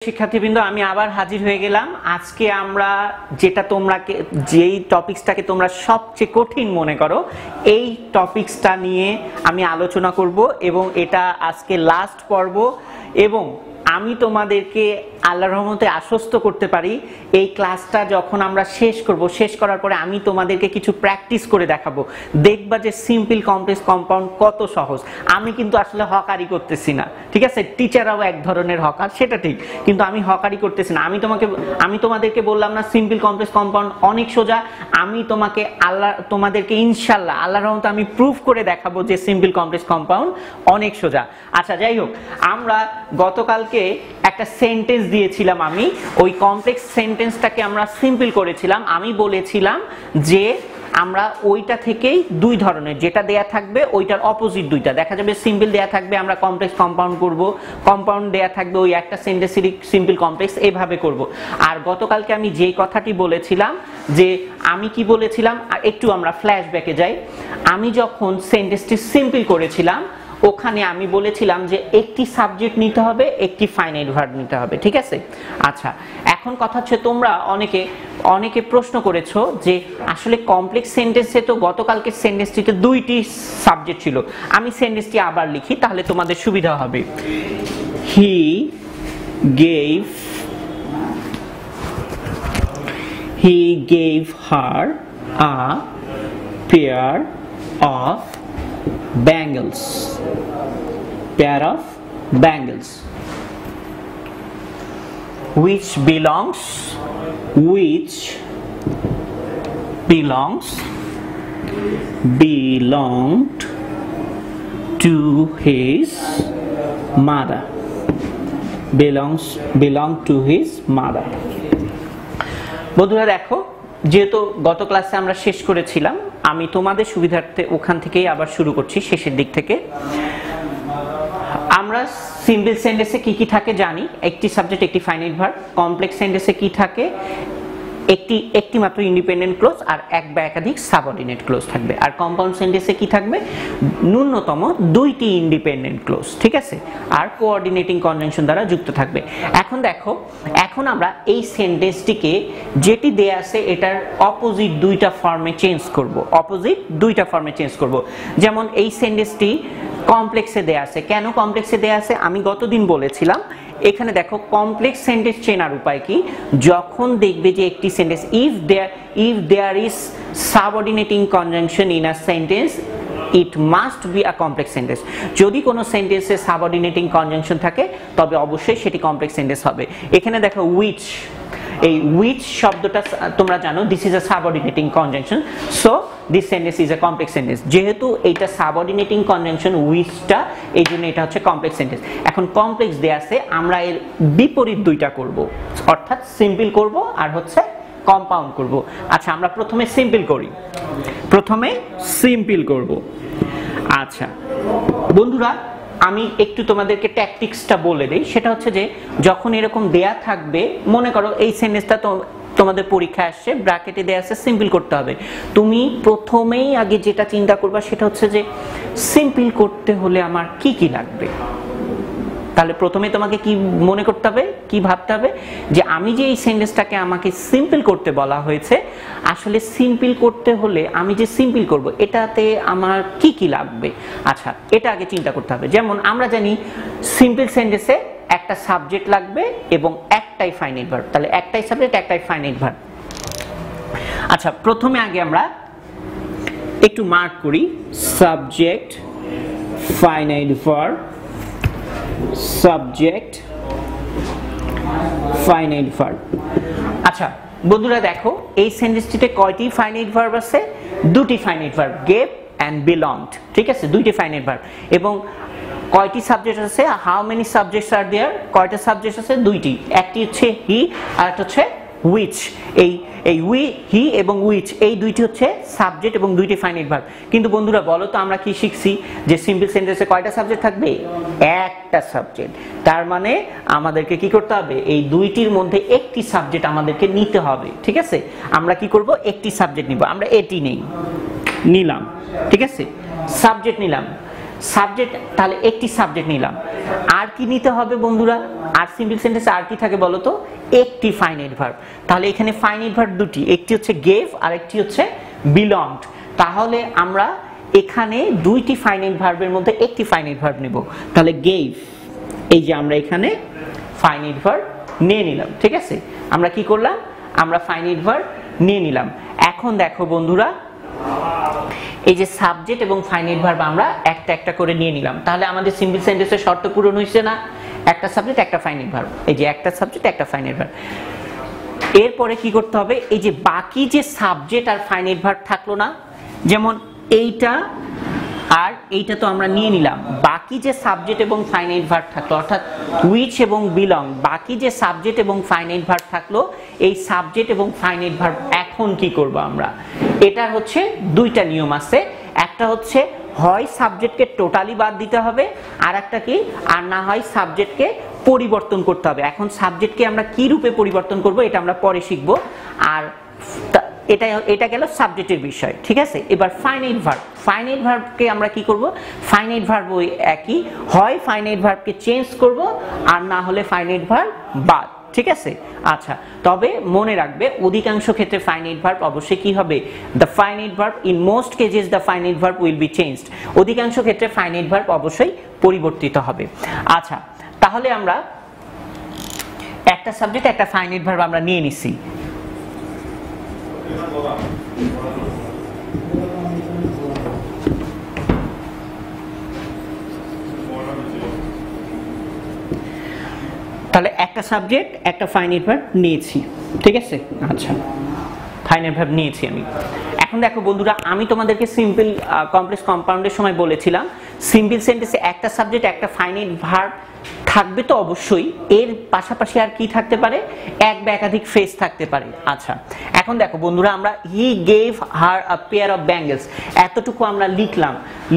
শিক্ষার্থীবৃন্দ, আমি আবার হাজির হয়ে গেলাম। আজকে আমরা যেই টপিকসটাকে তোমরা সবচেয়ে কঠিন মনে করো, এই টপিকসটা নিয়ে আমি আলোচনা করব এবং এটা আজকে লাস্ট পর্ব। এবং আমি তোমাদেরকে আল্লাহর রহমতে আশ্বস্ত করতে পারি, এই ক্লাসটা যখন আমরা শেষ করার পরে আমি তোমাদেরকে কিছু প্র্যাকটিস করে দেখাবো, দেখবা যে সিম্পল কমপ্লেক্স কম্পাউন্ড কত সহজ। আমি কিন্তু আসলে হকারি করতেছি না, ঠিক আছে? টিচাররাও এক ধরনের হকার, সেটা ঠিক, কিন্তু আমি হকারি করতেছি না। আমি তোমাদেরকে বললাম না সিম্পল কমপ্লেক্স কম্পাউন্ড অনেক সোজা। আমি তোমাদেরকে ইনশাল্লাহ আল্লাহর রহমতে আমি প্রুফ করে দেখাবো যে সিম্পল কমপ্লেক্স কম্পাউন্ড অনেক সোজা। আচ্ছা, যাই হোক, আমরা গতকালকে একটা সেন্টেন্স দিয়েছিলাম, আমি ওই কমপ্লেক্স সেন্টেন্সটাকে আমরা সিম্পল করেছিলাম। আমি বলেছিলাম যে আমরা ওইটা থেকেই দুই ধরনের, যেটা দেয়া থাকবে ওইটার অপোজিট দুইটা দেখা যাবে। সিম্পল দেয়া থাকবে আমরা কমপ্লেক্স কম্পাউন্ড করব, কম্পাউন্ড দেয়া থাকবে ওই একটা সেন্টেন্সেরই সিম্পল কমপ্লেক্স, এইভাবে করব। আর গতকালকে আমি যেই কথাটি বলেছিলাম, যে আমি কি বলেছিলাম, একটু আমরা ফ্ল্যাশব্যাকে যাই। আমি যখন সেন্টেন্সটি সিম্পল করেছিলাম, ওখানে আমি বলেছিলাম যে একটি সাবজেক্ট নিতে হবে, একটি ফাইনাইট ভার্ব নিতে হবে, ঠিক আছে? আচ্ছা, এখন কথা হচ্ছে, তোমরা অনেকে প্রশ্ন করেছো যে আসলে কমপ্লেক্স সেন্টেন্সে তো গতকালকে সেন্টেন্সটিতে দুইটি সাবজেক্ট ছিল। আমি সেন্টেন্সটি আবার লিখি, তাহলে তোমাদের সুবিধা হবে। হি gave her a pair of bangles, which belonged to his mother. বন্ধুরা দেখো, যেহেতু গত ক্লাসে আমরা শেষ করেছিলাম, আমি তোমাদের সুবিধার্থে ওখান থেকেই আবার শুরু করছি, শেষের দিক থেকে। আমরা সিম্পল সেন্টেন্সে কি কি থাকে জানি, একটি সাবজেক্ট, একটি ফাইনাইট ভার্ব। কমপ্লেক্স সেন্টেন্সে কি থাকে, একটি মাত্র ইন্ডিপেন্ডেন্ট ক্লোজ আর এক বা একাধিক সাবঅর্ডিনেট ক্লোজ থাকবে। আর কম্পাউন্ড সেন্টেন্সে কি থাকবে, ন্যূনতম দুইটি ইন্ডিপেন্ডেন্ট ক্লোজ, ঠিক আছে? আর কোঅর্ডিনেটিং কনজাংশন দ্বারা যুক্ত থাকবে। এখন দেখো, এখন আমরা এই সেন্টেন্সটিকে যেটি দেয়া আছে এটার অপোজিট দুইটা ফর্মে চেঞ্জ করব। যেমন এই সেন্টেন্সটি কমপ্লেক্সে দেয়া আছে। কেন কমপ্লেক্সে দেয়া আছে আমি গতদিন বলেছিলাম। এখানে দেখো, কমপ্লেক্স সেন্টেন্স চেনার উপায় কি, যখন দেখবে যে একটি sentence if there is subordinating conjunction in a sentence, it must be a complex sentence. যদি কোনো সেন্টেন্সে সাবঅর্ডিনেটিং কনজাংশন থাকে তবে অবশ্যই সেটি কমপ্লেক্স সেন্টেন্স হবে। এখানে দেখো উইচ, এই উইচ শব্দটা তোমরা জানো, this is a subordinating conjunction, so this sentence is a complex sentence. যেহেতু এইটা সাবঅর্ডিনেটিং কনজাংশন উইচটা, এই জন্য এটা হচ্ছে কমপ্লেক্স সেন্টেন্স। এখন কমপ্লেক্স দেয়া আছে, আমরা এর বিপরীত দুইটা করব, অর্থাৎ সিম্পল করব আর হচ্ছে কম্পাউন্ড করব। আচ্ছা, আমরা প্রথমে সিম্পল করব। আচ্ছা বন্ধুরা, আমি একটু তোমাদেরকে ট্যাকটিক্সটা বলে দেই। সেটা হচ্ছে যে যখন এরকম দেয়া থাকবে, মনে করো এই সেন্টেন্সটা তো তোমাদের পরীক্ষা আসছে, ব্র্যাকেটে দেয়া আছে সিম্পল করতে হবে। তুমি প্রথমেই আগে যেটা চিন্তা করবা সেটা হচ্ছে যে সিম্পল করতে হলে আমার কি কি লাগবে। তাহলে প্রথমে তোমাকে কি মনে করতে হবে, কি ভাবতে হবে, যে আমি যে এই সেন্টেন্সটাকে আমাকে সিম্পল করতে বলা হয়েছে, আসলে সিম্পল করতে হলে আমি যে সিম্পল করব এটাতে আমার কি কি লাগবে। আচ্ছা, এটা আগে চিন্তা করতে হবে। যেমন আমরা জানি সিম্পল সেন্টেন্সে একটা সাবজেক্ট লাগবে এবং একটাই ফাইনাইট ভার্ব, তাহলে একটাই সাবজেক্ট একটাই ফাইনাইট ভার্ব। আচ্ছা, প্রথমে আগে আমরা একটু মার্ক করি, subject finite verb, subject finite verb. আচ্ছা বন্ধুরা দেখো, এই সেন্টেন্সটিতে কয়টি ফাইনাইট ভার্ব আছে, দুটি finite verb, gave and belonged, ঠিক আছে? দুইটি ফাইনাইট ভার্ব। এবং কয়টি সাবজেক্ট আছে, how many subjects are there, কয়টা সাবজেক্ট আছে, দুইটি। একটি হচ্ছে হি আর একটা হচ্ছে হুইচ। এই হি এবং হুইচ, এই দুইটি হচ্ছে সাবজেক্ট এবং দুইটি ফাইনাইট ভার্ব। কিন্তু বন্ধুরা বলো তো, আমরা কি শিখছি যে সিম্পল সেন্টেন্সে কয়টা সাবজেক্ট থাকবে, একটা সাবজেক্ট। তার মানে আমাদেরকে কি করতে হবে, এই দুইটির মধ্যে একটি সাবজেক্ট আমাদেরকে নিতে হবে, ঠিক আছে? আমরা কি করব, একটি সাবজেক্ট নিব। আমরা এটি নিলাম, ঠিক আছে? সাবজেক্ট নিলাম। সাবজেক্ট, তাহলে একটি সাবজেক্ট নিলাম। আর কি নিতে হবে বন্ধুরা? আর সিম্পল সেন্টেন্সে আর কি থাকে বলো তো? একটি ফাইনাইট ভার্ব। তাহলে এখানে ফাইনাইট ভার্ব দুটি, একটি হচ্ছে গেভ আর একটি হচ্ছে বিলংড। তাহলে আমরা এখানে দুইটি ফাইনাইট ভার্বের মধ্যে একটি ফাইনাইট ভার্ব নেব। তাহলে গেভ, এই যে আমরা এখানে ফাইনাইট ভার্ব নিয়ে নিলাম, ঠিক আছে? আমরা কি করলাম? আমরা ফাইনাইট ভার্ব নিয়ে নিলাম। এখন দেখো বন্ধুরা, এই যে সাবজেক্ট এবং ফাইনাইট ভার্ব আমরা একটা একটা করে নিয়ে নিলাম। তাহলে আমাদের সিম্পল সেন্টেন্সের শর্ত পূরণ হয়েছে না? একটা সাবজেক্ট একটা ফাইনাইট ভার্ব, এই যে একটা সাবজেক্ট একটা ফাইনাইট ভার্ব। এরপরে কি করতে হবে? এই যে বাকি যে সাবজেক্ট আর ফাইনাইট ভার্ব থাকলো না, যেমন এইটা আর এইটা তো আমরা নিয়ে নিলাম, বাকি যে সাবজেক্ট এবং ফাইনাইট ভার্ব থাকলো, অর্থাৎ হুইচ এবং বিলং, বাকি যে সাবজেক্ট এবং ফাইনাইট ভার্ব থাকলো, এই সাবজেক্ট এবং ফাইনাইট ভার্ব এখন কি করব আমরা? এটার হচ্ছে দুইটা নিয়ম আছে। একটা হচ্ছে হয় সাবজেক্টকে টোটালি বাদ দিতে হবে, আর একটা কি, আর না হয় সাবজেক্টকে পরিবর্তন করতে হবে। এখন সাবজেক্টকে আমরা কি রূপে পরিবর্তন করব এটা আমরা পরে শিখব। আর এটা গেল সাবজেক্টের বিষয়, ঠিক আছে? এবার ফাইনাইট ভার্ব, ফাইনাইট ভার্বকে আমরা কি করব? ফাইনাইট ভার্ব ওই একই, হয় ফাইনাইট ভার্বকে চেঞ্জ করব আর না হলে ফাইনাইট ভার্ব বাদ, ঠিক আছে? আচ্ছা, তবে মনে রাখবে অধিকাংশ ক্ষেত্রে ফাইনাইট ভার্ব অবশ্যই কি হবে? The finite verb, in most cases the finite verb will be changed. অধিকাংশ ক্ষেত্রে ফাইনাইট ভার্ব অবশ্যই পরিবর্তিত হবে। আচ্ছা, তাহলে আমরা একটা সাবজেক্ট একটা ফাইনাইট ভার্ব আমরা নিয়ে নিছি। তাহলে একটা সাবজেক্ট একটা ফাইনাইট ভার্ব নিয়েছি, ঠিক আছে? আচ্ছা, ফাইনাইট ভার্ব নিয়েছি আমি। এখন দেখো বন্ধুরা, আমি তোমাদেরকে সিম্পল কমপ্লেক্স কম্পাউন্ডের সময় বলেছিলাম সিম্পল সেন্টেন্সে একটা সাবজেক্ট একটা ফাইনাইট ভার্ব থাকবে তো অবশ্যই, এর পাশাপাশি আর কি থাকতে পারে? এক বা একাধিক ফ্রেজ থাকতে পারে। আচ্ছা, এখন দেখো বন্ধুরা, আমরা he gave her a pair of bangles এতটুকু আমরা লিখলাম।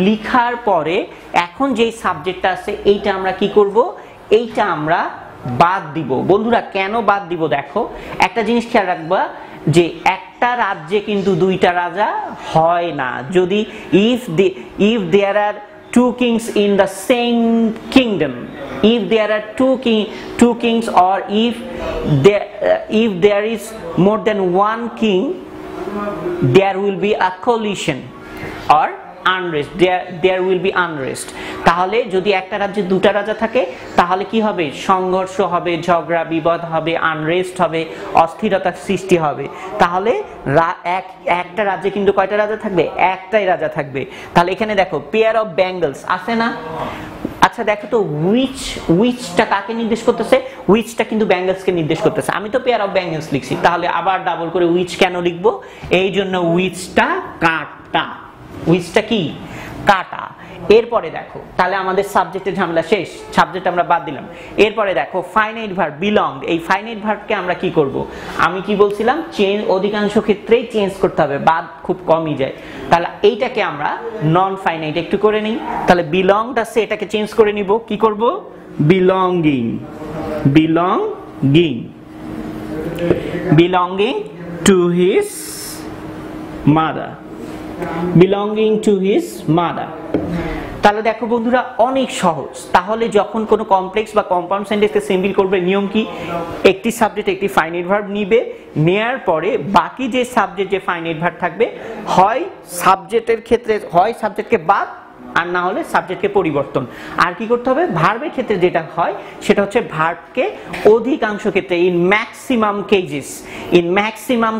লিখার পরে এখন যেই সাবজেক্টটা আছে এইটা আমরা কি করব? এইটা আমরা বাদ দিব। বন্ধুরা কেন বাদ দিব? দেখো একটা জিনিস খেয়াল রাখবা যে একটা রাজ্যে কিন্তু দুইটা রাজা হয় না। যদি if there are two kings in the same kingdom, if there are two kings, or if there is more than one king, there will be a collision or unrest, there will be unrest। তাহলে যদি একটা রাজ্যে দুটা রাজা থাকে তাহলে কি হবে? সংঘর্ষ হবে, ঝগড়া বিবাদ হবে, আনরেস্ট হবে, অস্থিরতার সৃষ্টি হবে। তাহলে একটা রাজ্যে কিন্তু কয়টা রাজা থাকবে? একটাই রাজা থাকবে। তাহলে এখানে দেখো পেয়ার অফ ব্যাঙ্গলস আছে না? আচ্ছা দেখো তো, উইচটা কাকে নির্দেশ করতেছে? উইচটা কিন্তু ব্যাঙ্গলসকে নির্দেশ করতেছে। আমি তো পেয়ার অফ ব্যাঙ্গলস লিখছি, তাহলে আবার ডাবল করে উইচ কেন লিখবো? এই জন্য উইচটা কাটা, উইচটা কি? কাটা। এরপরে দেখো, তাহলে আমাদের সাবজেক্টের ঝামেলা শেষ, সাবজেক্ট আমরা বাদ দিলাম। এরপরে দেখো ফাইনাইট ভার্ব বিলং, এই ফাইনাইট ভার্বকে আমরা কি করব? আমি কি বলছিলাম? চেঞ্জ, অধিকাংশ ক্ষেত্রেই চেঞ্জ করতে হবে, বাদ খুব কমই যায়। তাহলে এইটাকে আমরা নন ফাইনাইট একটু করে নিই। তাহলে বিলংড আছে, এটাকে চেঞ্জ করে নিব। কি করব? Belonging, belonging, belonging to his mother, belonging to his mother। তাহলে দেখো বন্ধুরা অনেক সহজ। তাহলে যখন কোনো কমপ্লেক্স বা কম্পাউন্ড সেন্টেন্সকে সিম্পল করবে, নিয়ম কি? একটি সাবজেক্ট একটি ফাইনাইট ভার্ব নিবে, নেয়ার পরে বাকি যে সাবজেক্ট যে ফাইনাইট ভার্ব থাকবে, হয় সাবজেক্টের ক্ষেত্রে হয় সাবজেক্টকে বাদ, আর না হলে সাবজেক্টকে পরিবর্তন। আর কি করতে হবে? ভার্বের ক্ষেত্রে যেটা হয় সেটা হচ্ছে ভার্বকে অধিকাংশ ক্ষেত্রে, in maximum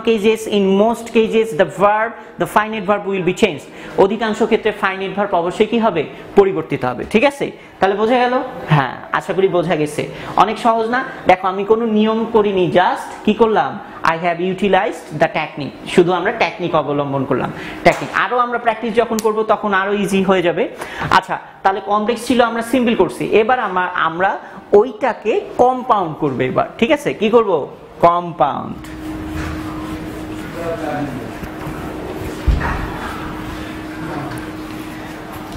cases, in most cases the verb, the finite verb will be changed. অধিকাংশ ক্ষেত্রে ফাইনাইট ভার্ব অবশ্যই কি হবে? পরিবর্তিত হবে, ঠিক আছে? তাহলে বোঝা গেল? হ্যাঁ, আশা করি বোঝা গেছে। অনেক সহজ না? দেখো আমি কোনো নিয়ম করিনি, জাস্ট কি করলাম? I have utilized the technique, শুধু আমরা টেকনিক অবলম্বন করলাম। টেকনিক আরো আমরা প্র্যাকটিস যখন করব তখন আরো ইজি হয়ে যাবে। আচ্ছা, তাহলে কমপ্লেক্স ছিল আমরা সিম্পল করছি, এবার আমরা ওইটাকে কম্পাউন্ড করব এবার, ঠিক আছে? কি করব? কম্পাউন্ড।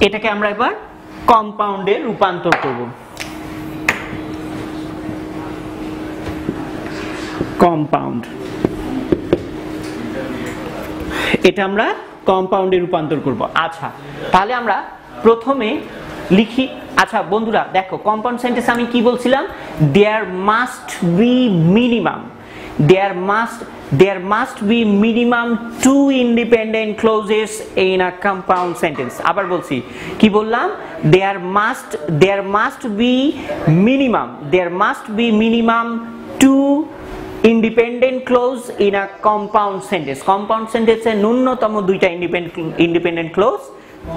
এটাকে আমরা এবার কম্পাউন্ডে রূপান্তর করব। কম্পাউন্ড, এটা আমরা কম্পাউন্ডে রূপান্তর করব। আচ্ছা, তাহলে আমরা প্রথমে লিখি। আচ্ছা বন্ধুরা দেখো, কম্পাউন্ড সেন্টেন্স আমি কি বলছিলাম, there must be minimum, there must be minimum 2 independent clauses in a compound sentence. আবার বলছি, কি বললাম, there must be minimum 2 independent clause in a compound sentence. compound sentence এ ন্যূনতম দুইটা independent clause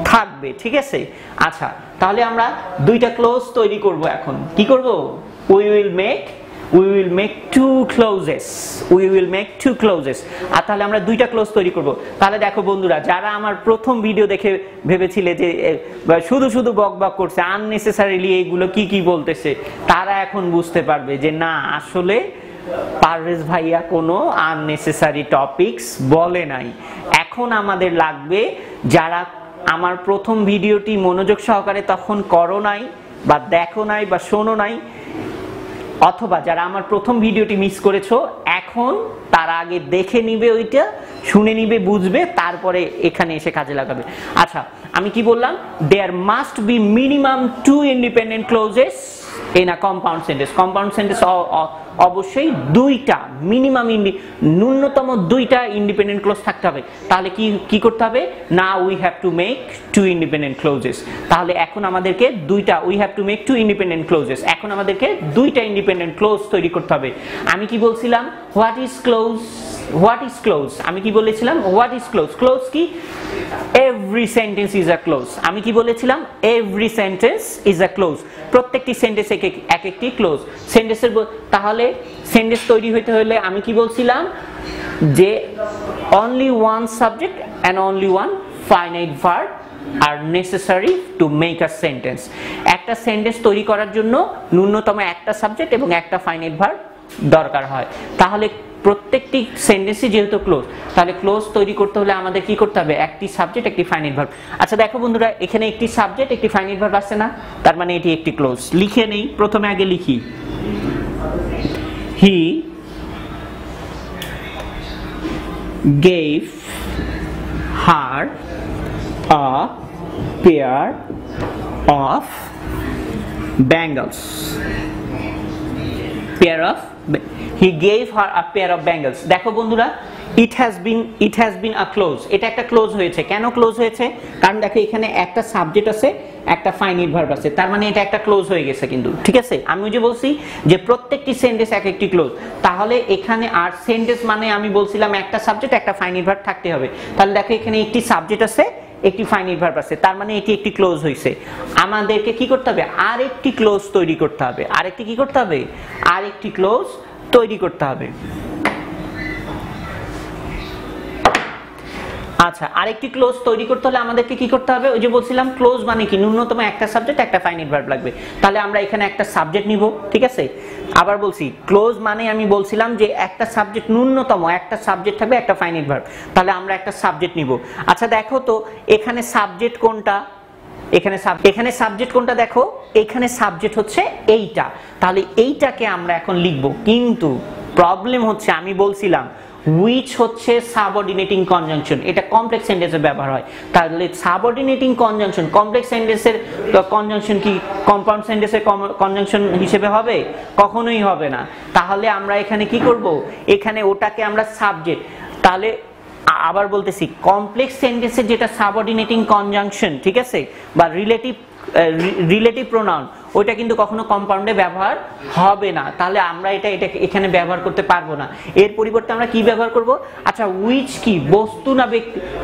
থাকবে, ঠিক আছে। আচ্ছা তাহলে আমরা দুইটা ক্লোজ তৈরি করব। এখন কি করব, we will make two clauses। আর তাহলে আমরা দুইটা ক্লোজ তৈরি করব। তাহলে দেখো বন্ধুরা, যারা আমার প্রথম ভিডিও দেখে ভেবেছিলে যে শুধু বকবক করছে, আননেসেসারিলি এইগুলো কি বলতেছে, তারা এখন বুঝতে পারবে যে না, আসলে পারভেজ ভাইয়া কোনো আননেসেসারি টপিকস বলে নাই। এখন আমাদের লাগবে, যারা আমার প্রথম ভিডিওটি মনোযোগ সহকারে তখন করো নাই বা দেখো নাই বা শোনো নাই, অথবা যারা আমার প্রথম ভিডিওটি মিস করেছো, এখন তারা আগে দেখে নিবে, ওইটা শুনে নিবে, বুঝবে, তারপরে এখানে এসে কাজে লাগাবে। আচ্ছা আমি কি বললাম, there must be minimum 2 independent clauses in a compound sentence. compound sentence অবশ্যই দুইটা ন্যূনতম দুইটা ইন্ডিপেন্ডেন্ট ক্লোজ থাকতে হবে। তাহলে কি করতে হবে, now we have to make 2 independent clauses। তাহলে এখন আমাদেরকে we have to make 2 independent clauses। এখন আমাদেরকে দুইটা ইন্ডিপেন্ডেন্ট ক্লোজ তৈরি করতে হবে। আমি কি বলছিলাম, what is clause, আমি কি বলেছিলাম, what is clause কি, every sentence is a clause। আমি কি বলেছিলাম, every sentence is a clause। প্রত্যেকটি সেন্টেন্স এক একটি ক্লোজ। সেন্টেন্সের তাহলে সেন্টেন্স তৈরি হইতে হলে আমি কি বলছিলাম, যে only one subject and only one finite verb are necessary to make a sentence। একটা সেন্টেন্স তৈরি করার জন্য ন্যূনতম একটা সাবজেক্ট এবং একটা ফাইনাইট ভার্ব দরকার হয়। তাহলে প্রত্যেকটি সেন্টেন্সই যেহেতু ক্লোজ, তাহলে ক্লোজ তৈরি করতে হলে আমাদের কি করতে হবে, একটি সাবজেক্ট একটি ফাইনাইট ভার্ব। আচ্ছা দেখো বন্ধুরা, এখানে একটি সাবজেক্ট একটি ফাইনাইট ভার্ব আছে না, তার মানে এটি একটি ক্লোজ। লিখে নেই, প্রথমে আগে লিখি, he gave her a pair of bangles। he gave her a pair of bangles। দেখো বন্ধুরা, it has been a clause। এটা একটা ক্লোজ হয়েছে। কেন ক্লোজ হয়েছে, কারণ দেখো এখানে একটা সাবজেক্ট আছে, একটা ফাইনাইট ভার্ব আছে, তার মানে এটা একটা ক্লোজ হয়ে গেছে কিন্তু, ঠিক আছে। আমি যে বলছি যে প্রত্যেকটি সেন্টেন্স এক একটি ক্লোজ, তাহলে এখানে আর সেন্টেন্স মানে আমি বলছিলাম একটা সাবজেক্ট একটা ফাইনাইট ভার্ব থাকতে হবে। তাহলে দেখো এখানে একটি সাবজেক্ট আছে, একটি ফাইনাইট ভার্ব আছে, তার মানে এটি একটি ক্লোজ হয়েছে। আমাদেরকে কি করতে হবে, আরেকটি ক্লোজ তৈরি করতে হবে। আরেকটি ক্লোজ তৈরি করতে হবে। আচ্ছা আরেকটি ক্লোজ তৈরি করতে হলে আমাদেরকে কি করতে হবে, ওই যে বলছিলাম ক্লোজ মানে কি, ন্যূনতম একটা সাবজেক্ট একটা ফাইনাইট ভার্ব লাগবে। তাহলে আমরা এখানে একটা সাবজেক্ট নিব, ঠিক আছে। আবার বলছি, ক্লোজ মানে আমি বলছিলাম যে একটা সাবজেক্ট, ন্যূনতম একটা সাবজেক্ট থাকবে একটা ফাইনাইট ভার্ব। তাহলে আমরা একটা সাবজেক্ট নিব। আচ্ছা দেখো তো এখানে সাবজেক্ট কোনটা, এখানে সাবজেক্ট কোনটা, দেখো এখানে সাবজেক্ট হচ্ছে এইটা। তাহলে এইটাকে আমরা এখন লিখব, কিন্তু প্রবলেম হচ্ছে আমি বলছিলাম which হচ্ছে সাবঅর্ডিনেটিং কনজাংশন, এটা কমপ্লেক্স সেন্টেন্সে ব্যবহার হয়। তাহলে সাবঅর্ডিনেটিং কনজাংশন কমপ্লেক্স সেন্টেন্সের কনজাংশন কি কম্পাউন্ড সেন্টেন্সের কনজাংশন হিসেবে হবে? কখনোই হবে না। তাহলে আমরা এখানে কি করব, এখানে ওটাকে আমরা সাবজেক্ট, তাহলে আবার বলতেছি কমপ্লেক্স সেন্টেন্সের যেটা সাবঅর্ডিনেটিং কনজাংশন, ঠিক আছে, বা রিলেটিভ প্রোনাউন, ওইটা কিন্তু কখনো কম্পাউন্ডে ব্যবহার হবে না। তাহলে আমরা এটা এখানে ব্যবহার করতে পারবো না। এর পরিবর্তে আমরা কি ব্যবহার করব, আচ্ছা উইচ কি, বস্তু না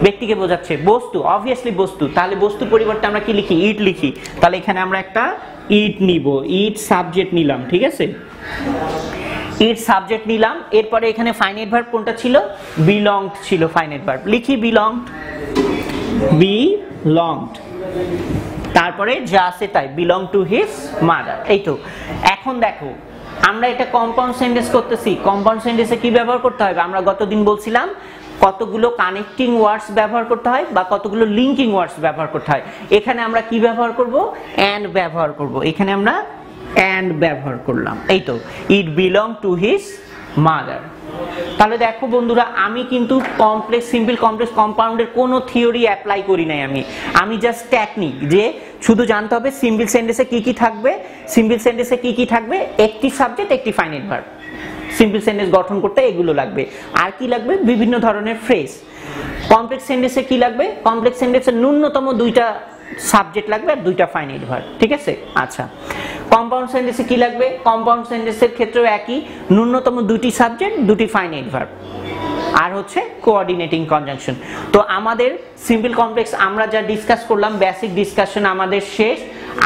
ব্যক্তিকে বোঝাচ্ছে, বস্তু, অবভিয়াসলি বস্তু। তাহলে বস্তুর পরিবর্তে আমরা কি লিখি, ইট লিখি। তাহলে এখানে আমরা একটা ইট নিব, ইট সাবজেক্ট নিলাম, ঠিক আছে, ইট সাবজেক্ট নিলাম। এরপরে এখানে ফাইনাইট ভার্ব কোনটা ছিল, বিলংড ছিল ফাইনাইট ভার্ব, লিখি বিলংড, তারপরে যা আছে তাই, বিলং টু হিজ মাদার। এই তো। এখন দেখো আমরা এটা কম্পাউন্ড সেন্টেন্স করতেছি। কম্পাউন্ড সেন্টেন্সে কি ব্যবহার করতে হবে, আমরা গতদিন বলছিলাম কতগুলো কানেক্টিং ওয়ার্ডস ব্যবহার করতে হয় বা কতগুলো লিঙ্কিং ওয়ার্ডস ব্যবহার করতে হয়। এখানে আমরা কি ব্যবহার করব, এন্ড ব্যবহার করব। এখানে আমরা এন্ড ব্যবহার করলাম। এই তো, ইট বিলং টু হিজ মাদার। তাহলে দেখো বন্ধুরা, আমি কিন্তু কমপ্লেক্স, সিম্পল, কমপ্লেক্স, কম্পাউন্ডের কোনো থিওরি অ্যাপ্লাই করি নাই। আমি জাস্ট টেকনিক, যে শুধু জানতে হবে সিম্পল সেন্টেন্সে কি কি থাকবে, সিম্পল সেন্টেন্সে কি কি থাকবে, একটি সাবজেক্ট একটি ফাইনাইট ভার্ব। সিম্পল সেন্টেন্স গঠন করতে এগুলো লাগবে। আর কি লাগবে? বিভিন্ন ধরনের ফ্রেজ। কমপ্লেক্স সেন্টেন্সে কি লাগবে? কমপ্লেক্স সেন্টেন্সে ন্যূনতম দুইটা সাবজেক্ট লাগবে আর দুইটা ফাইনাইট ভার্ব, ঠিক আছে? আচ্ছা, কম্পাউন্ড সেন্টেন্সে কি লাগবে? কম্পাউন্ড সেন্টেন্সের ক্ষেত্রেও একই, ন্যূনতম দুটি সাবজেক্ট, দুটি ফাইনাইট ভার্ব, আর হচ্ছে কোঅর্ডিনেটিং কনজাংশন। তো আমাদের সিম্পল কমপ্লেক্স আমরা যা ডিসকাস করলাম, বেসিক ডিসকাশন আমাদের শেষ।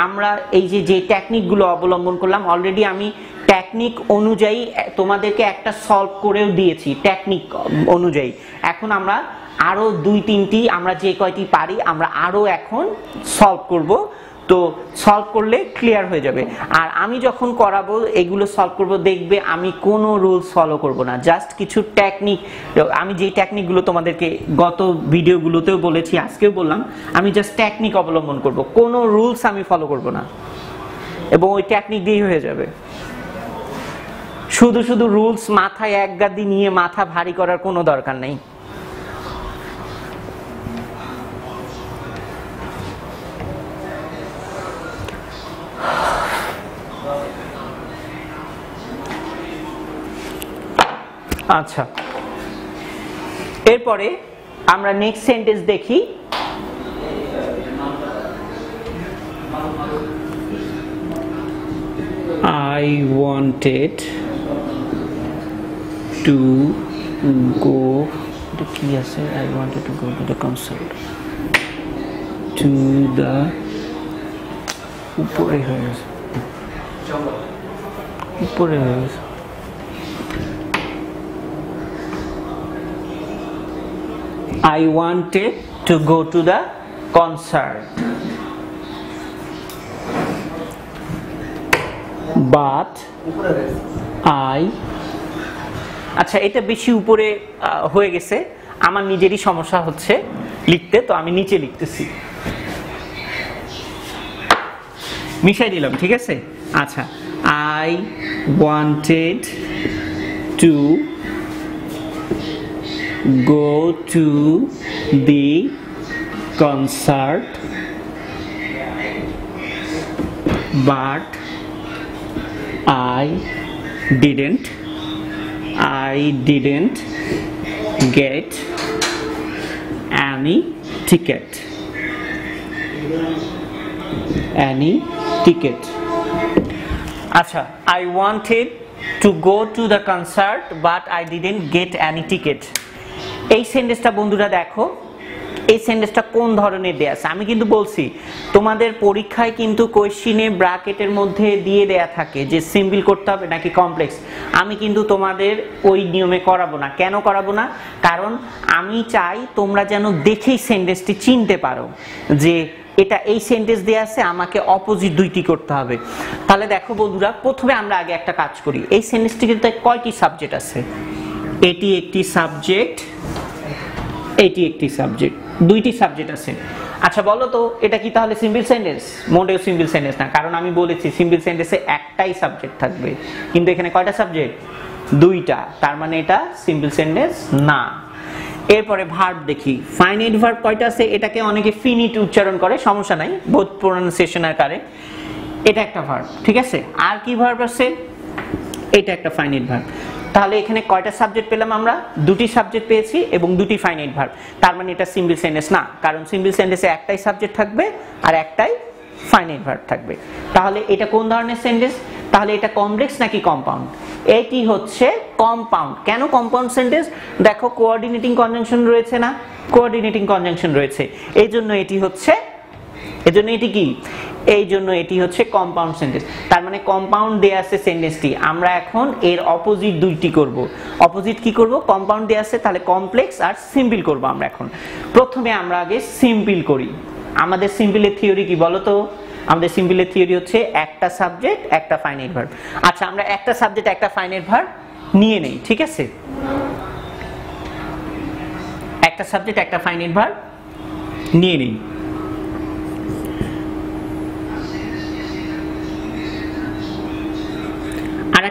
আমরা এই যে টেকনিকগুলো অবলম্বন করলাম, অলরেডি আমি টেকনিক অনুযায়ী তোমাদেরকে একটা সলভ করেও দিয়েছি, টেকনিক অনুযায়ী। এখন আমরা আরো 2-3টি, আমরা যে কয়টি পারি আমরা আরো এখন সলভ করব। তো সলভ করলে ক্লিয়ার হয়ে যাবে। আর আমি যখন করাবো, এগুলো সলভ করব, দেখবে আমি কোনো রুলস ফলো করব না, জাস্ট কিছু টেকনিক। আমি যে টেকনিকগুলো তোমাদেরকে গত ভিডিওগুলোতেও বলেছি, আজকেও বললাম, আমি জাস্ট টেকনিক অবলম্বন করব, কোনো রুলস আমি ফলো করব না, এবং ওই টেকনিক দিয়েই হয়ে যাবে। শুধু শুধু রুলস মাথায় এক গাদি নিয়ে মাথা ভারী করার কোনো দরকার নেই। আচ্ছা, এরপরে আমরা নেক্সট সেন্টেন্স দেখি। I wanted to go, কি আছে? I wanted to go to the concert. To the, উপরে হয়ে গেছে, উপরে হয়ে গেছে। I wanted to go to the concert, but I, আচ্ছা এটা বেশি উপরে হয়ে গেছে, আমার নিজেরই সমস্যা হচ্ছে লিখতে, তো আমি নিচে লিখতেছি, মিশাই দিলাম, ঠিক আছে? আচ্ছা, I wanted to go to the concert, but I didn't get any ticket. আচ্ছা, I wanted to go to the concert but I didn't get any ticket। এই সেন্টেন্সটা বন্ধুরা দেখো, এই সেন্টেন্সটা কোন ধরনের দেয়া আছে। আমি কিন্তু বলছি তোমাদের পরীক্ষায় কিন্তু কোশ্চিনে ব্র্যাকেটের মধ্যে দিয়ে দেয়া থাকে যে সিম্পল করতে হবে নাকি কমপ্লেক্স। আমি কিন্তু তোমাদের ওই নিয়মে করাবো না। কেন করাবো না? কারণ আমি চাই তোমরা যেন দেখেই সেন্টেন্সটি চিনতে পারো যে এটা এই সেন্টেন্স দেয়া আছে, আমাকে অপোজিট দুইটি করতে হবে। তাহলে দেখো বন্ধুরা, প্রথমে আমরা আগে একটা কাজ করি। এই সেন্টেন্সটি কিন্তু কয়টি সাবজেক্ট আছে? এটি একটি সাবজেক্ট, এটি একটি সাবজেক্ট, দুইটি সাবজেক্ট আছে। আচ্ছা বলো তো, এটা কি তাহলে সিম্পল সেন্টেন্স? মোটেও সিম্পল সেন্টেন্স না, কারণ আমি বলেছি সিম্পল সেন্টেন্সে একটাই সাবজেক্ট থাকবে, কিন্তু এখানে কয়টা সাবজেক্ট? দুইটা, তার মানে এটা সিম্পল সেন্টেন্স না। এরপরে ভার্ব দেখি। ফাইনাইট ভার্ব কয়টা আছে? এটাকে অনেকে ফিনিট উচ্চারণ করে, সমস্যা নাই, বোথ প্রোনাউন্সিয়েশনের কারে। এটা একটা ভার্ব, ঠিক আছে? আর কি ভার্ব আছে? এটা একটা ফাইনাইট ভার্ব। তাহলে এখানে কয়টা সাবজেক্ট পেলাম আমরা? দুটি সাবজেক্ট পেয়েছি এবং দুটি ফাইনাইট ভার্ব। তার মানে এটা সিম্পল সেন্টেন্স না, কারণ সিম্পল সেন্টেন্সে একটাই সাবজেক্ট থাকবে আর একটাই ফাইনাইট ভার্ব থাকবে। তাহলে এটা কোন ধরনের সেন্টেন্স? তাহলে এটা কমপ্লেক্স নাকি কম্পাউন্ড? এটি হচ্ছে কম্পাউন্ড। কেন কম্পাউন্ড সেন্টেন্স? দেখো কোঅর্ডিনেটিং কনজাংশন রয়েছে না? কোঅর্ডিনেটিং কনজাংশন রয়েছে, এই জন্য এটি হচ্ছে, এই জন্য এটি কি? এই জন্য এটি হচ্ছে কম্পাউন্ড সেন্টেন্স। তার মানে কম্পাউন্ড দেয়া আছে সেন্টেন্সটি, আমরা এখন এর অপোজিট দুইটি করব। অপোজিট কি করব? কম্পাউন্ড দেয়া আছে, তাহলে কমপ্লেক্স আর সিম্পল করব আমরা এখন। প্রথমে আমরা আগে সিম্পল করি। আমাদের সিম্পলের থিওরি কি বলো তো? আমাদের সিম্পলের থিওরি হচ্ছে একটা সাবজেক্ট একটা ফাইনাইট ভার্ব। আচ্ছা, আমরা একটা সাবজেক্ট একটা ফাইনাইট ভার্ব নিয়ে নেই, ঠিক আছে? একটা সাবজেক্ট একটা ফাইনাইট ভার্ব নিয়ে নেই।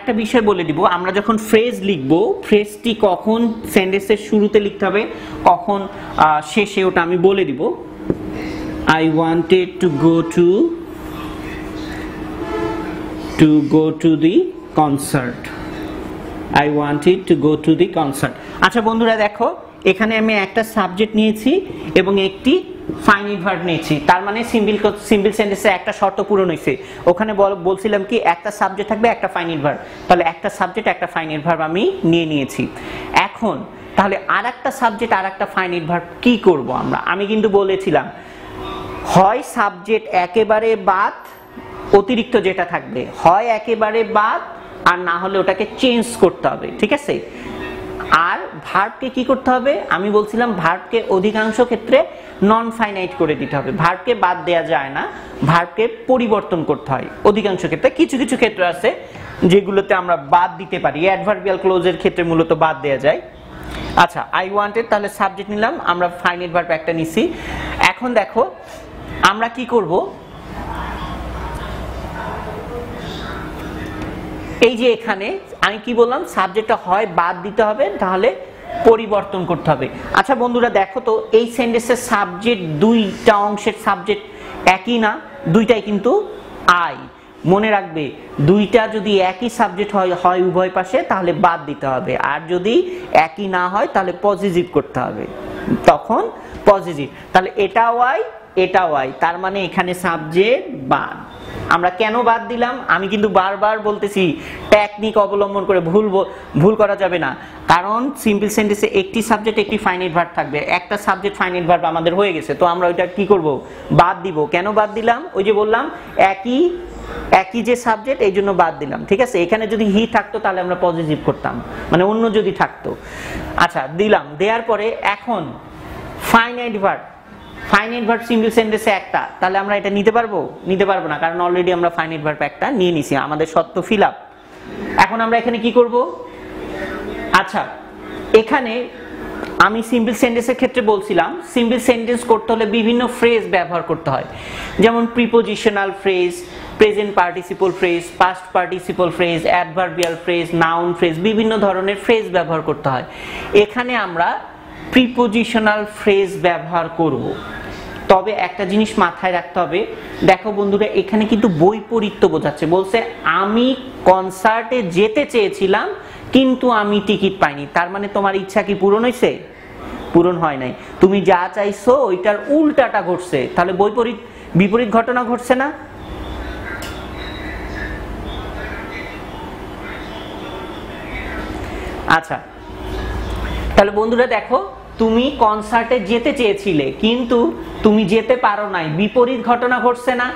আরেকটা বিষয় বলে দিব, আমরা যখন ফ্রেজ লিখব ফ্রেজটি কখন সেন্টেন্সের শুরুতে লিখতে হবে কখন শেষে ওটা আমি বলে দিব। I wanted to go to the concert. I wanted to go to the concert. আচ্ছা বন্ধুরা দেখো, এখানে আমি একটা সাবজেক্ট নিয়েছি এবং একটি ফাইনাইট ভার্ব নিয়েছি, তার মানে সিম্পল সেন্টেন্সে একটা শর্ত পূরণ হয়েছে। ওখানে বলছিলাম কি একটা সাবজেক্ট থাকবে একটা ফাইনাইট ভার্ব, তাহলে একটা সাবজেক্ট একটা ফাইনাইট ভার্ব আমি নিয়েছি। এখন তাহলে আরেকটা সাবজেক্ট আরেকটা ফাইনাইট ভার্ব কি করব আমরা? আমি কিন্তু বলেছিলাম হয় সাবজেক্ট একেবারে বাদ, অতিরিক্ত যেটা থাকবে হয় একেবারে বাদ, আর না হলে ওটাকে চেঞ্জ করতে হবে, ঠিক আছে? আর ভার্বকে কি করতে হবে? আমি বলছিলাম ভার্বকে অধিকাংশ ক্ষেত্রে নন ফাইনাইট করে দিতে হবে, ভার্বকে বাদ দেয়া যায় না, ভার্বকে পরিবর্তন করতে হয় অধিকাংশ ক্ষেত্রে। কিছু কিছু ক্ষেত্র আছে যেগুলোতে আমরা বাদ দিতে পারি, অ্যাডভার্বিয়াল ক্লোজের ক্ষেত্রে মূলত বাদ দেয়া যায়। আচ্ছা, আই ওয়ান্টেড তাহলে সাবজেক্ট নিলাম, আমরা ফাইনাইট ভার্ব একটা নিছি। এখন দেখো আমরা কি করব, এই যে এখানে আমি কি বললাম সাবজেক্টটা হয় বাদ দিতে হবে তাহলে পরিবর্তন করতে হবে। আচ্ছা বন্ধুরা দেখো তো, এই সেন্টেন্সের সাবজেক্ট দুইটা অংশের সাবজেক্ট একই না, দুইটাই কিন্তু আই। মনে রাখবে দুইটা যদি একই সাবজেক্ট হয় উভয় পাশে তাহলে বাদ দিতে হবে, আর যদি একই না হয় তাহলে পজিটিভ করতে হবে, তখন পজিটিভ। তাহলে এটাও আই এটাও আই, তার মানে এখানে সাবজেক্ট বাদ। আমরা কেন বাদ দিলাম আমি কিন্তু বারবার বলতেছি, টেকনিক অবলম্বন করে ভুল করা যাবে না, কারণ সিম্পল সেন্টেন্সে একটি সাবজেক্ট একটি ফাইনাইট ভার্ব থাকবে, একটা সাবজেক্ট ফাইনাইট ভার্ব আমাদের হয়ে গেছে, তো আমরা ওইটা কি করব? বাদ দিব। কেন বাদ দিলাম? ওই যে বললাম একই যে সাবজেক্ট এই জন্য বাদ দিলাম, ঠিক আছে? এখানে যদি হি থাকতো তাহলে আমরা পজিটিভ করতাম, মানে অন্য যদি থাকতো। আচ্ছা দিলাম, দেওয়ার পরে এখন ফাইনাইট ভার্ব সিম্পল সেন্টেন্সে একটা, তাহলে আমরা এটা নিতে পারবো না, কারণ অলরেডি আমরা ফাইনাইট ভার্ব একটা নিয়ে নিছি, আমাদের শর্ত ফিল আপ। এখন আমরা এখানে কি করব? আচ্ছা এখানে আমি সিম্পল সেন্টেন্সের ক্ষেত্রে বলছিলাম সিম্পল সেন্টেন্স করতে হলে বিভিন্ন ফ্রেজ ব্যবহার করতে হয়, যেমন prepositional phrase, present participle phrase, past participle phrase, adverbial phrase, noun phrase, বিভিন্ন ধরনের ফ্রেজ ব্যবহার করতে হয়। এখানে আমরা প্রিপোজিশনাল ফ্রেজ ব্যবহার করব, তবে একটা জিনিস মাথায় রাখতে হবে। দেখো বন্ধুরা, এখানে কিন্তু বৈপরীত্য বোঝাচ্ছে, বলছে আমি কনসার্টে যেতে চেয়েছিলাম কিন্তু আমি টিকিট পাইনি, তার মানে তোমার ইচ্ছা কি পূরণ হয়েছে? পূরণ হয় নাই, তুমি যা চাইছো ওইটার উল্টাটা ঘটছে, তাহলে বিপরীত ঘটনা ঘটছে না? আচ্ছা তাহলে বন্ধুরা দেখো, তুমি কনসার্টে যেতে চেয়েছিলে কিন্তু তুমি যেতে পারো নাই, বিপরীত ঘটনা ঘটছে না?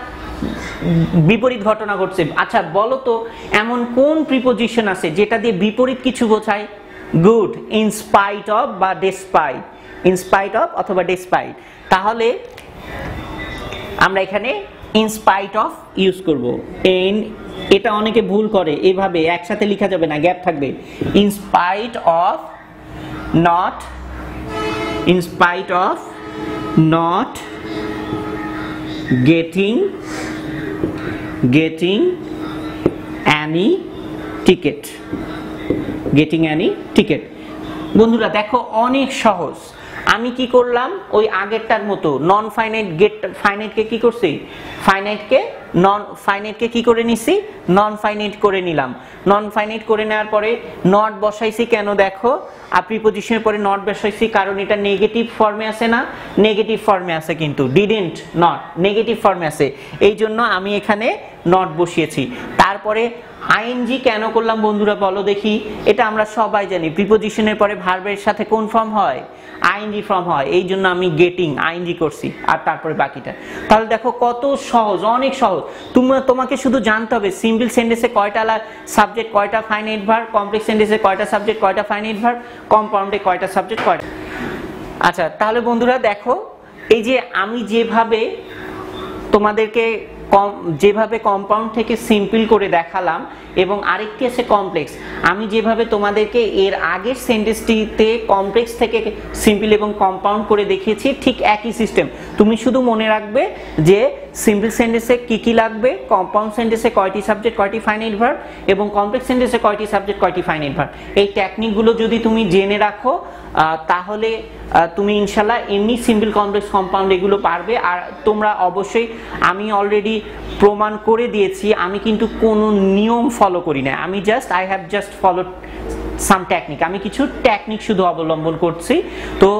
বিপরীত ঘটনা ঘটছে। আচ্ছা বলো তো এমন কোন প্রিপোজিশন আছে যেটা দিয়ে বিপরীত কিছু বোঝায়? গুড, ইন স্পাইট অফ বা ডেসপাইট, ইন স্পাইট অফ অথবা ডেসপাইট, তাহলে আমরা এখানে ইন স্পাইট অফ ইউজ করব। এটা অনেকে ভুল করে, এভাবে একসাথে লেখা যাবে না, গ্যাপ থাকবে। In spite of not, in spite of not getting any ticket, বন্ধুরা দেখো অনেক সহজ। আমি কি করলাম? ওই আগেরটার মতো নন ফাইনাইট ফাইনাইটকে কি করছি? ফাইনাইটকে কি করে নিছি? নন ফাইনাইট করে নিলাম। নন ফাইনাইট করে নেওয়ার পরে নট বসাইছি, কেন দেখো প্রিপোজিশনের পরে নট বসাইছি কারণ এটা নেগেটিভ ফর্মে আছে না? নেগেটিভ ফর্মে আছে, কিন্তু ডিডন্ট নট নেগেটিভ ফর্মে আছে, এই জন্য আমি এখানে নট বসিয়েছি। তারপরে আইএনজি কেন করলাম বন্ধুরা বলো দেখি? এটা আমরা সবাই জানি প্রিপোজিশনের পরে ভার্বের সাথে কোন ফর্ম হয়? আইএনজি ফর্ম হয়, এই জন্য আমি গেটিং আইএনজি করছি, আর তারপরে বাকিটা। তাহলে দেখো কত সহজ, অনেক সহজ। তোমাকে শুধু জানতে হবে সিম্পল সেন্টেন্সে কয়টা সাবজেক্ট, কয়টা ফাইনাইট ভার্ব, কমপ্লেক্স সেন্টেন্সে কয়টা সাবজেক্ট, কয়টা ফাইনাইট ভার্ব, কম্পাউন্ডে কয়টা সাবজেক্ট, কয়টা। আচ্ছা তাহলে বন্ধুরা দেখো, এই যে আমি যেভাবে তোমাদেরকে যেভাবে কম্পাউন্ড থেকে সিম্পল করে দেখালাম এবং আরেকটি আছে কমপ্লেক্স, আমি যেভাবে তোমাদেরকে এর আগের সেন্টেন্সটিতে কমপ্লেক্স থেকে সিম্পল এবং কম্পাউন্ড করে দেখিয়েছি ঠিক একই সিস্টেম। তুমি শুধু মনে রাখবে যে সিম্পল সেন্টেন্সে কি লাগবে, কম্পাউন্ড সেন্টেন্সে কয়টি সাবজেক্ট কয়টি ফাইনাইট ভার্ব, এবং কমপ্লেক্স সেন্টেন্সে কয়টি সাবজেক্ট কয়টি ফাইনাইট ভার্ব। এই টেকনিকগুলো যদি তুমি জেনে রাখো তাহলে তুমি ইনশাল্লাহ এমনি সিম্পল কমপ্লেক্স কম্পাউন্ড এগুলো পারবে। আর তোমরা অবশ্যই, আমি অলরেডি প্রমাণ করে দিয়েছি, আমি কিন্তু কোনো নিয়ম ফলো করি না, আমি I have just followed some technique, আমি কিছু টেকনিক শুধু অবলম্বন করছি। তো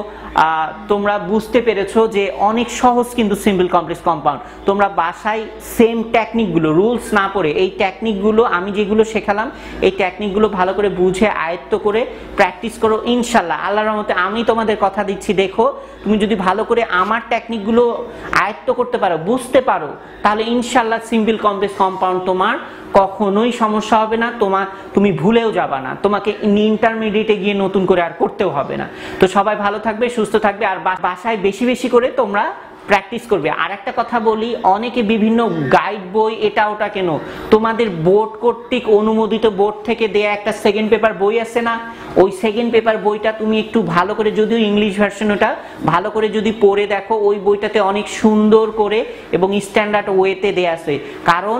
তোমরা বুঝতে পেরেছো যে অনেক সহজ কিন্তু সিম্পল কমপ্লেক্স কম্পাউন্ড। তোমরা বাসায় সেম টেকনিকগুলো, রুলস না পড়ে এই টেকনিকগুলো আমি যেগুলো শেখালাম এই টেকনিকগুলো ভালো করে বুঝে আয়ত্ত করে প্র্যাকটিস করো ইনশাল্লাহ। আল্লাহর রহমতে আমি তোমাদের কথা দিচ্ছি, দেখো তুমি যদি ভালো করে আমার টেকনিকগুলো আয়ত্ত করতে পারো, বুঝতে পারো, তাহলে ইনশাল্লাহ সিম্পল কমপ্লেক্স কম্পাউন্ড তোমার কখনোই সমস্যা হবে না, তুমি ভুলেও যাবা না, তোমাকে ইন্টারমিডিয়েটে গিয়ে নতুন করে আর করতেও হবে না। তো সবাই ভালো থাকবে, সুস্থ থাকবে, আর বাসায় বেশি বেশি করে তোমরা প্র্যাকটিস করবে। আর একটা কথা বলি, অনেকে বিভিন্ন গাইড বই এটা ওটা কেন, তোমাদের বোর্ড কর্তৃক অনুমোদিত বোর্ড থেকে দেয়া একটা সেকেন্ড পেপার বই আছে না, ওই সেকেন্ড পেপার বইটা তুমি একটু ভালো করে, যদিও ইংলিশ ভার্সন, ওটা ভালো করে যদি পড়ে দেখো, ওই বইটাতে অনেক সুন্দর করে এবং স্ট্যান্ডার্ড ওয়েতে দেয়া আছে। কারণ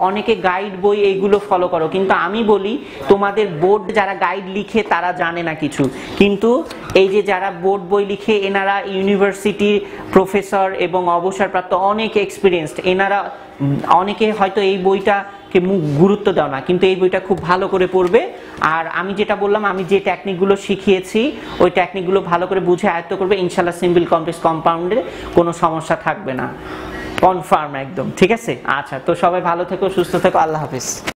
অনেকে গাইড বই এইগুলো ফলো করো, কিন্তু আমি বলি তোমাদের বোর্ড যারা গাইড লিখে তারা জানে না কিছু, কিন্তু এই যে যারা বোর্ড বই লিখে এনারা ইউনিভার্সিটির প্রফেসর এবং অবসরপ্রাপ্ত অনেক এক্সপিরিয়েন্সড, এনারা অনেকে হয়তো এই বইটাকে গুরুত্ব দাও না, কিন্তু এই বইটা খুব ভালো করে পড়বে। আর আমি যেটা বললাম, আমি যে টেকনিকগুলো শিখিয়েছি ওই টেকনিকগুলো ভালো করে বুঝে আয়ত্ত করবে, ইনশাল্লাহ সিম্পল কমপ্লেক্স কম্পাউন্ডে কোনো সমস্যা থাকবে না, কনফার্ম একদম। ঠিক আছে, আচ্ছা, তো সবাই ভালো থেকো, সুস্থ থেকো, আল্লাহ হাফেজ।